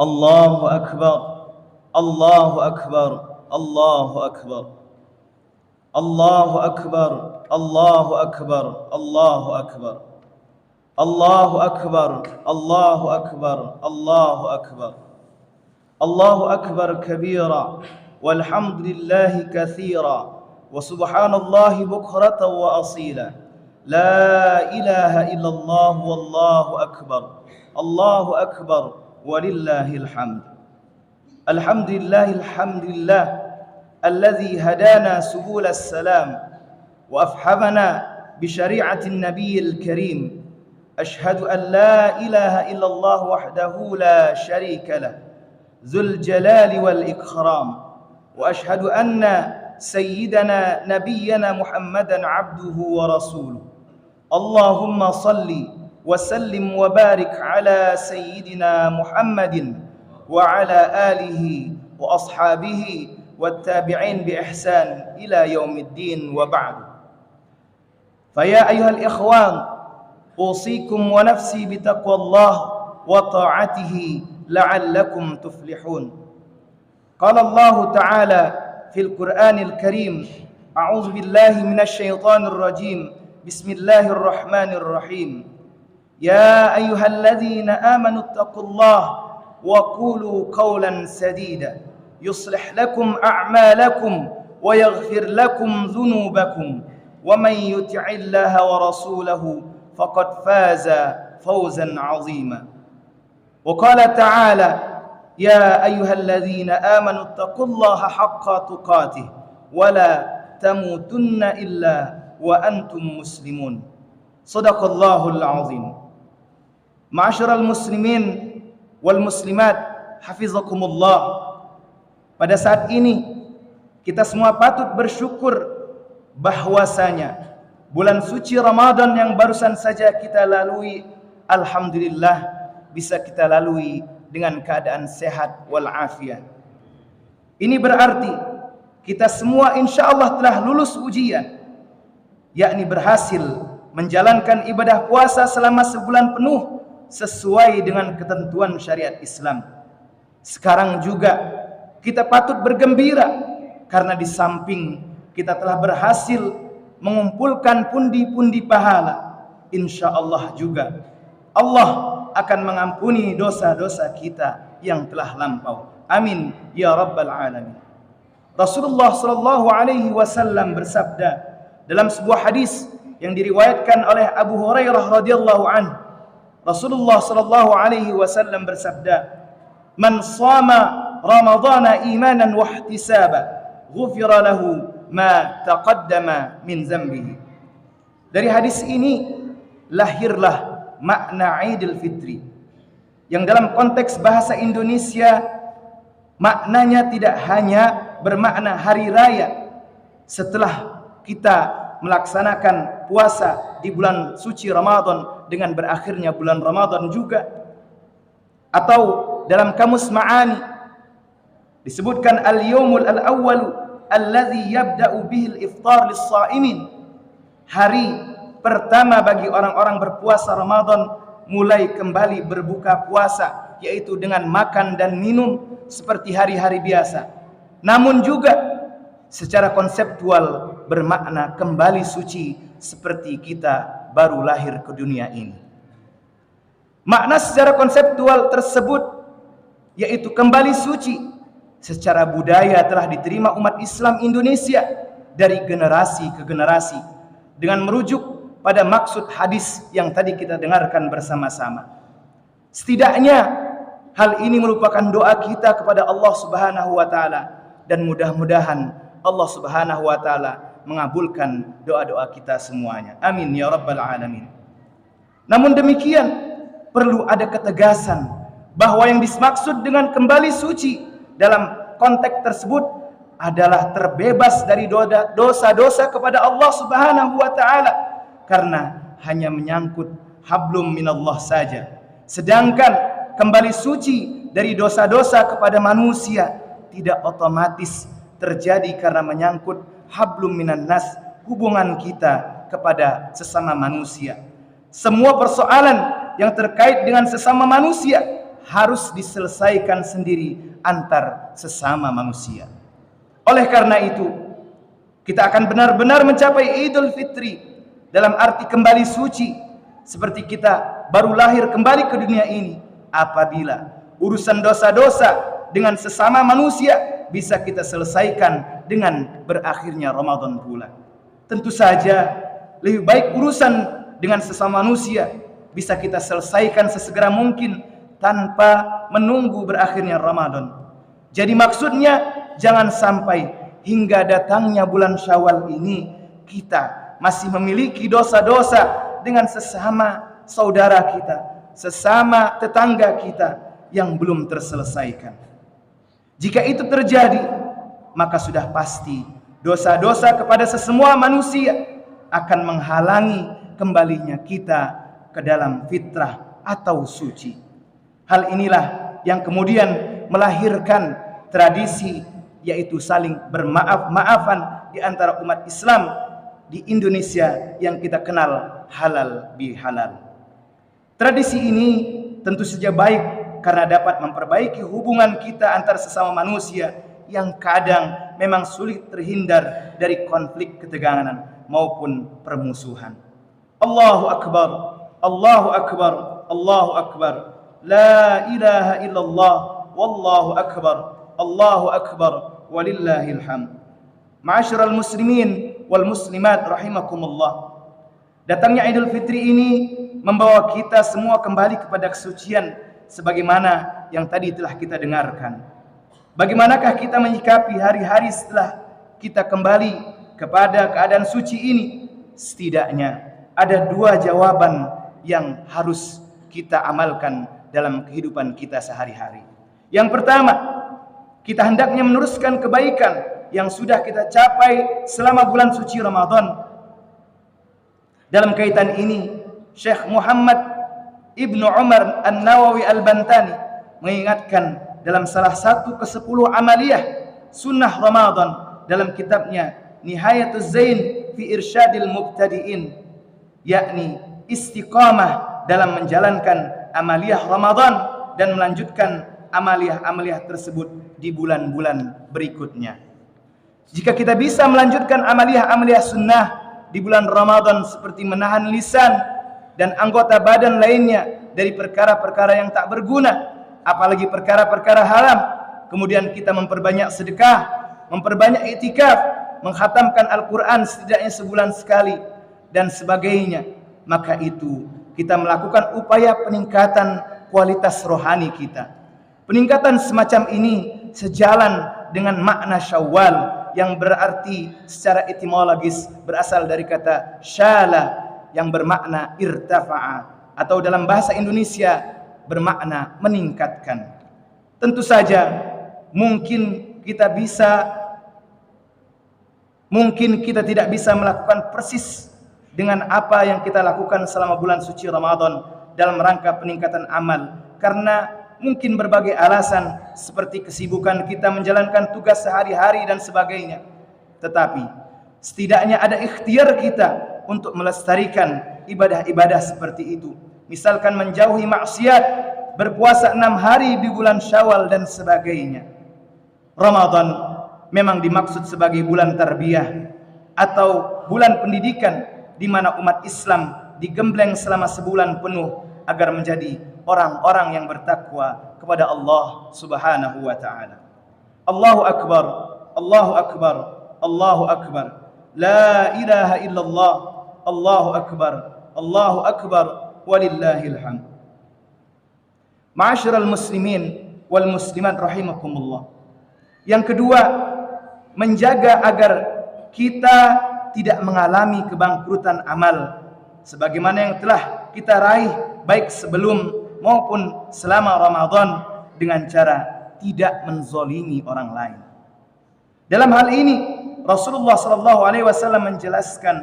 الله أكبر الله أكبر الله أكبر الله أكبر الله أكبر الله أكبر الله أكبر الله أكبر الله أكبر الله أكبر كبيرا والحمد لله كثيرا وسبحان الله بكرة وأصيلا لا إله إلا الله والله أكبر الله أكبر ولله الحمد الحمد لله الذي هدانا سبل السلام وأفحمنا بشريعة النبي الكريم أشهد أن لا إله إلا الله وحده لا شريك له ذو الجلال والإكرام وأشهد أن سيدنا نبينا محمدا عبده ورسوله اللهم صل وسلم وبارك على سيدنا محمد وعلى آله وأصحابه والتابعين بإحسان إلى يوم الدين وبعد فيا أيها الإخوان أوصيكم ونفسي بتقوى الله وطاعته لعلكم تفلحون قال الله تعالى في القرآن الكريم أعوذ بالله من الشيطان الرجيم بسم الله الرحمن الرحيم يا أيها الذين آمنوا اتقوا الله وقولوا قولا سديدا يصلح لكم أعمالكم ويغفر لكم ذنوبكم ومن يطع الله ورسوله فقد فاز فوزا عظيما وقال تعالى يا أيها الذين آمنوا اتقوا الله حق تقاته ولا تموتن إلا وأنتم مسلمون صدق الله العظيم Ma'asyiral muslimin wal muslimat hafizakumullah. Pada saat ini kita semua patut bersyukur bahwasanya bulan suci Ramadan yang barusan saja kita lalui, alhamdulillah bisa kita lalui dengan keadaan sehat wal afiat. Ini berarti kita semua insyaallah telah lulus ujian, yakni berhasil menjalankan ibadah puasa selama sebulan penuh sesuai dengan ketentuan syariat Islam. Sekarang juga kita patut bergembira karena di samping kita telah berhasil mengumpulkan pundi-pundi pahala, insyaallah juga Allah akan mengampuni dosa-dosa kita yang telah lampau. Amin ya rabbal alamin. Rasulullah sallallahu alaihi wasallam bersabda dalam sebuah hadis yang diriwayatkan oleh Abu Hurairah radhiyallahu anhu. Rasulullah sallallahu alaihi wasallam bersabda, "Man shama Ramadhana imanan wa ihtisaba, ghufira lahu ma taqaddama min dzambihi." Dari hadis ini lahirlah makna Idul Fitri yang dalam konteks bahasa Indonesia maknanya tidak hanya bermakna hari raya setelah kita melaksanakan puasa di bulan suci Ramadan dengan berakhirnya bulan Ramadan juga, atau dalam kamus Ma'ani disebutkan al-yaumul al-awwalu alladzi yabda'u bihi al-iftar lis-sha'imin, hari pertama bagi orang-orang berpuasa Ramadan mulai kembali berbuka puasa, yaitu dengan makan dan minum seperti hari-hari biasa. Namun juga secara konseptual bermakna kembali suci seperti kita baru lahir ke dunia ini. Makna secara konseptual tersebut yaitu kembali suci secara budaya telah diterima umat Islam Indonesia dari generasi ke generasi dengan merujuk pada maksud hadis yang tadi kita dengarkan bersama-sama. Setidaknya hal ini merupakan doa kita kepada Allah Subhanahu wa taala dan mudah-mudahan Allah Subhanahu wa taala mengabulkan doa-doa kita semuanya. Amin ya rabbal alamin. Namun demikian perlu ada ketegasan bahwa yang dimaksud dengan kembali suci dalam konteks tersebut adalah terbebas dari dosa-dosa kepada Allah Subhanahu wa taala, karena hanya menyangkut hablum minallah saja. Sedangkan kembali suci dari dosa-dosa kepada manusia tidak otomatis terjadi karena menyangkut hablum minan nas, hubungan kita kepada sesama manusia. Semua persoalan yang terkait dengan sesama manusia harus diselesaikan sendiri antar sesama manusia. Oleh karena itu, kita akan benar-benar mencapai Idul Fitri dalam arti kembali suci, seperti kita baru lahir kembali ke dunia ini, apabila urusan dosa-dosa dengan sesama manusia bisa kita selesaikan dengan berakhirnya Ramadan pula. Tentu saja lebih baik urusan dengan sesama manusia bisa kita selesaikan sesegera mungkin tanpa menunggu berakhirnya Ramadan. Jadi maksudnya jangan sampai hingga datangnya bulan Syawal ini kita masih memiliki dosa-dosa dengan sesama saudara kita, sesama tetangga kita yang belum terselesaikan. Jika itu terjadi, maka sudah pasti dosa-dosa kepada sesemua manusia akan menghalangi kembalinya kita ke dalam fitrah atau suci. Hal inilah yang kemudian melahirkan tradisi, yaitu saling bermaaf-maafan di antara umat Islam di Indonesia yang kita kenal halal bihalal. Tradisi ini tentu saja baik karena dapat memperbaiki hubungan kita antar sesama manusia yang kadang memang sulit terhindar dari konflik ketegangan maupun permusuhan. Allahu Akbar, Allahu Akbar, Allahu Akbar, la ilaha illallah, wallahu akbar, Allahu akbar, walillahil hamd. Ma'asyiral muslimin wal muslimat rahimakumullah. Datangnya Idul Fitri ini membawa kita semua kembali kepada kesucian sebagaimana yang tadi telah kita dengarkan. Bagaimanakah kita menyikapi hari-hari setelah kita kembali kepada keadaan suci ini? Setidaknya ada dua jawaban yang harus kita amalkan dalam kehidupan kita sehari-hari. Yang pertama, kita hendaknya meneruskan kebaikan yang sudah kita capai selama bulan suci Ramadan. Dalam kaitan ini, Syekh Muhammad Ibnu Umar An-Nawawi Al-Bantani mengingatkan dalam salah satu ke-10 amaliyah sunnah Ramadan dalam kitabnya Nihayatuz Zain fi Irsyadil Mubtadi'in, yakni istiqamah dalam menjalankan amaliyah Ramadan dan melanjutkan amaliyah-amaliyah tersebut di bulan-bulan berikutnya. Jika kita bisa melanjutkan amaliyah-amaliyah sunnah di bulan Ramadan seperti menahan lisan dan anggota badan lainnya dari perkara-perkara yang tak berguna, apalagi perkara-perkara haram, kemudian kita memperbanyak sedekah, memperbanyak iktikaf, mengkhatamkan Al-Quran setidaknya sebulan sekali dan sebagainya, maka itu kita melakukan upaya peningkatan kualitas rohani kita. Peningkatan semacam ini sejalan dengan makna Syawal yang berarti secara etimologis berasal dari kata syala yang bermakna irtafa'a, atau dalam bahasa Indonesia bermakna meningkatkan. Tentu saja mungkin kita tidak bisa melakukan persis dengan apa yang kita lakukan selama bulan suci Ramadan dalam rangka peningkatan amal, karena mungkin berbagai alasan seperti kesibukan kita menjalankan tugas sehari-hari dan sebagainya. Tetapi setidaknya ada ikhtiar kita untuk melestarikan ibadah-ibadah seperti itu. Misalkan menjauhi maksiat, berpuasa 6 hari di bulan Syawal dan sebagainya. Ramadan memang dimaksud sebagai bulan tarbiyah atau bulan pendidikan, di mana umat Islam digembleng selama sebulan penuh agar menjadi orang-orang yang bertakwa kepada Allah Subhanahu wa taala. Allahu akbar, Allahu akbar, Allahu akbar. La ilaha illallah, Allahu akbar, Allahu akbar, walillahil hamd. Ma'asyiral muslimin wal muslimat rahimakumullah. Yang kedua, menjaga agar kita tidak mengalami kebangkrutan amal sebagaimana yang telah kita raih baik sebelum maupun selama Ramadan dengan cara tidak menzolimi orang lain. Dalam hal ini Rasulullah SAW menjelaskan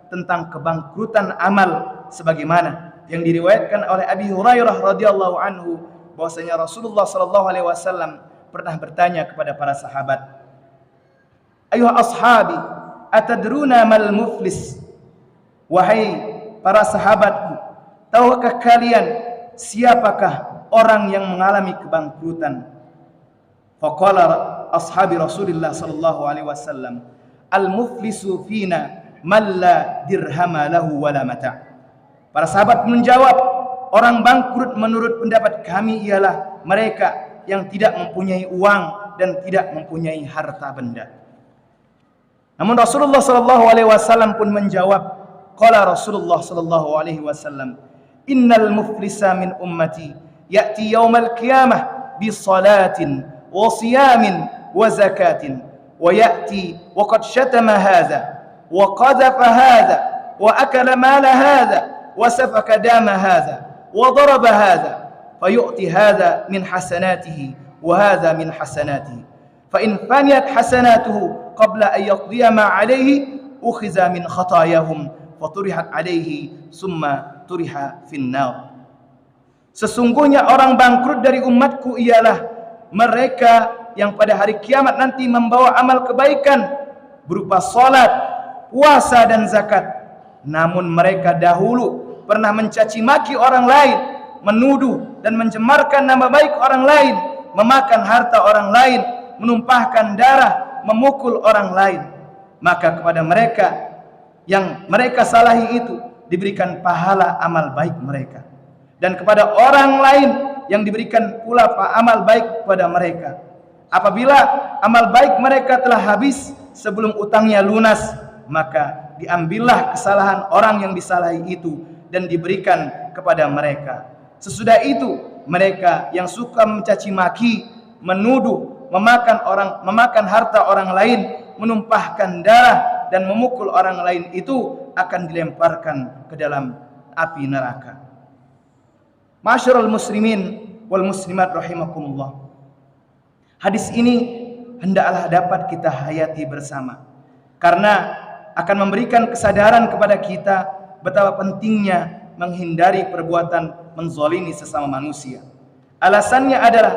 tentang kebangkrutan amal sebagaimana yang diriwayatkan oleh Abi Hurairah radhiyallahu anhu, bahwasanya Rasulullah SAW pernah bertanya kepada para sahabat, "Ayuha ashabi, atadruna mal muflis?" Wahai para sahabatku, tahukah kalian siapakah orang yang mengalami kebangkrutan. Faqala ashabi Rasulillah sallallahu alaihi wasallam, al-muflisu fina man la dirhama lahu wala mata'. Para sahabat menjawab, orang bangkrut menurut pendapat kami ialah mereka yang tidak mempunyai uang dan tidak mempunyai harta benda. Namun Rasulullah sallallahu alaihi wasallam pun menjawab, qala Rasulullah sallallahu alaihi wasallam, innal muflisa min ummati ya'ti yaumal qiyamah bi salatin wa siyamin wa zakatin wa ya'ti wa qad shatama hadha wa qadhafa hadha wa akala mala hadha wa safaka dama hadha wa daraba hadha fayu'ti hadha min hasanatihi wa hadha min hasanatihi fa in faniyat hasanatuhu qabla an yaqdiya ma alayhi ukhiza min khatayahum faturihat alayhi summa turiha finnar. Sesungguhnya orang bangkrut dari umatku ialah mereka yang pada hari kiamat nanti membawa amal kebaikan berupa salat, puasa dan zakat. Namun mereka dahulu pernah mencaci maki orang lain, menuduh dan mencemarkan nama baik orang lain, memakan harta orang lain, menumpahkan darah, memukul orang lain. Maka kepada mereka yang mereka salahi itu diberikan pahala amal baik mereka, dan kepada orang lain yang diberikan pula amal baik kepada mereka. Apabila amal baik mereka telah habis sebelum utangnya lunas, maka diambillah kesalahan orang yang disalahi itu dan diberikan kepada mereka. Sesudah itu mereka yang suka mencaci maki, menuduh, memakan harta orang lain, menumpahkan darah dan memukul orang lain itu akan dilemparkan ke dalam api neraka. Ma'asyiral muslimin wal muslimat rahimakumullah. Hadis ini hendaklah dapat kita hayati bersama, karena akan memberikan kesadaran kepada kita betapa pentingnya menghindari perbuatan menzalimi sesama manusia. Alasannya adalah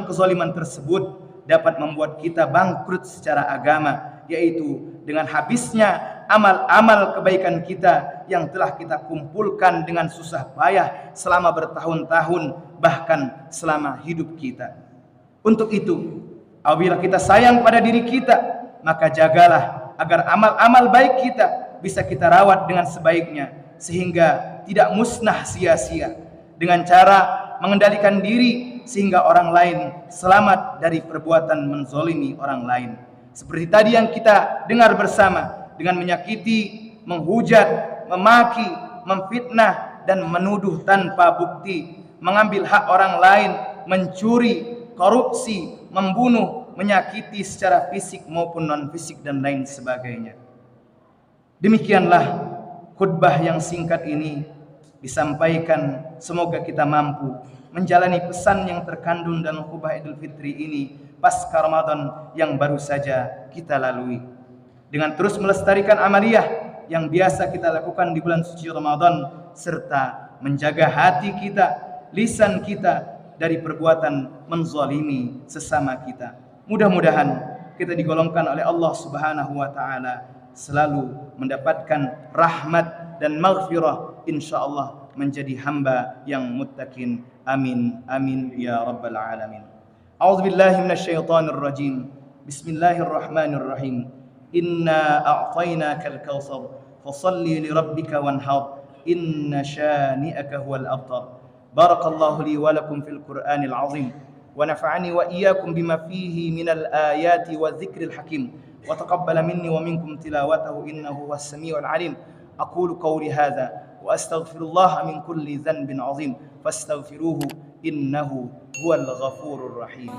kezaliman tersebut dapat membuat kita bangkrut secara agama, yaitu dengan habisnya amal-amal kebaikan kita yang telah kita kumpulkan dengan susah payah selama bertahun-tahun, bahkan selama hidup kita. Untuk itu, apabila kita sayang pada diri kita, maka jagalah agar amal-amal baik kita bisa kita rawat dengan sebaiknya, sehingga tidak musnah sia-sia, dengan cara mengendalikan diri sehingga orang lain selamat dari perbuatan menzalimi orang lain. Seperti tadi yang kita dengar bersama, dengan menyakiti, menghujat, memaki, memfitnah dan menuduh tanpa bukti, mengambil hak orang lain, mencuri, korupsi, membunuh, menyakiti secara fisik maupun non fisik dan lain sebagainya. Demikianlah khutbah yang singkat ini disampaikan. Semoga kita mampu menjalani pesan yang terkandung dalam khutbah Idul Fitri ini pasca Ramadan yang baru saja kita lalui, dengan terus melestarikan amaliyah yang biasa kita lakukan di bulan suci Ramadan, serta menjaga hati kita, lisan kita dari perbuatan menzalimi sesama kita. Mudah-mudahan kita digolongkan oleh Allah Subhanahu wa taala selalu mendapatkan rahmat dan maghfirah, insyaallah menjadi hamba yang muttaqin. Amin amin ya rabbal alamin. A'udzubillahi minasyaitonir rajim. Bismillahirrahmanirrahim. Inna a'tainakal kautsar fashalli li rabbika wanhar inna syani'aka huwal abtar. Barakallahu li wa lakum fil Qur'anil azim wa nafa'ani wa iyyakum bima fihi minal ayati wa dzikril hakim wa taqabbala minni wa minkum tilawatahu innahu huwas samiul alim. Aqulu qawli hadza wa astaghfirullah min kulli dhanbin azim fastaghfiruhu innahu huwal ghafurur rahim.